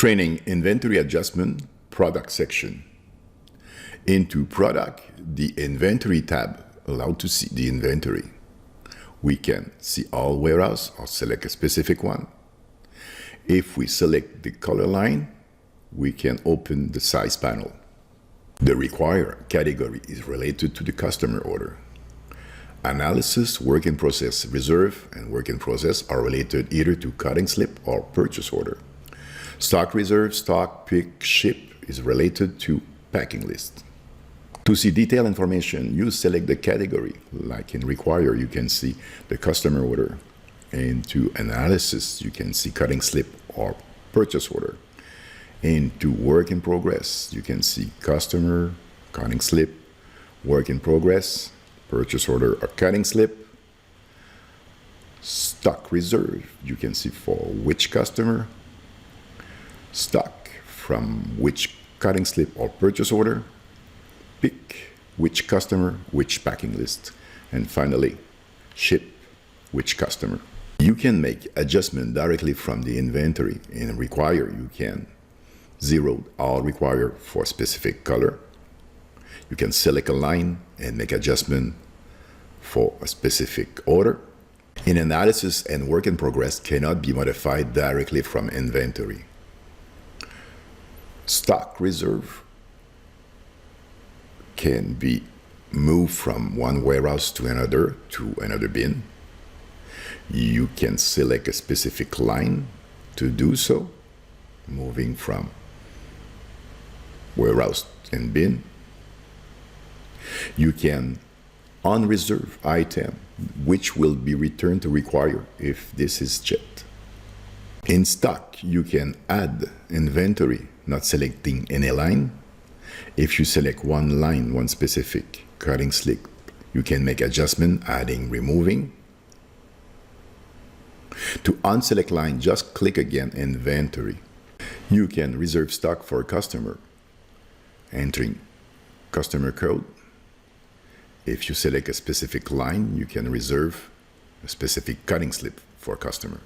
Training inventory adjustment product section. Into product, the inventory tab allowed to see the inventory. We can see all warehouse or select a specific one. If we select the color line, we can open the size panel. The required category is related to the customer order. Analysis, work in process, reserve, and work in process are related either to cutting slip or purchase order. Stock reserve, stock, pick, ship is related to packing list. To see detailed information, you select the category. Like in require, you can see the customer order. Into analysis, you can see cutting slip or purchase order. Into work in progress, you can see customer, cutting slip, work in progress, purchase order or cutting slip. Stock reserve, you can see for which customer. Stock, from which cutting slip or purchase order. Pick, which customer, which packing list. And finally, ship, which customer. You can make adjustment directly from the inventory. In require, you can zero all require for specific color. You can select a line and make adjustment for a specific order. In analysis and work in progress cannot be modified directly from inventory. Stock reserve can be moved from one warehouse to another bin. You can select a specific line to do so, moving from warehouse and bin. You can unreserve item, which will be returned to require if this is checked. In stock, you can add inventory, not selecting any line. If you select one line, one specific cutting slip, you can make adjustment, adding, removing. To unselect line, just click again inventory. You can reserve stock for a customer, entering customer code. If you select a specific line, you can reserve a specific cutting slip for a customer.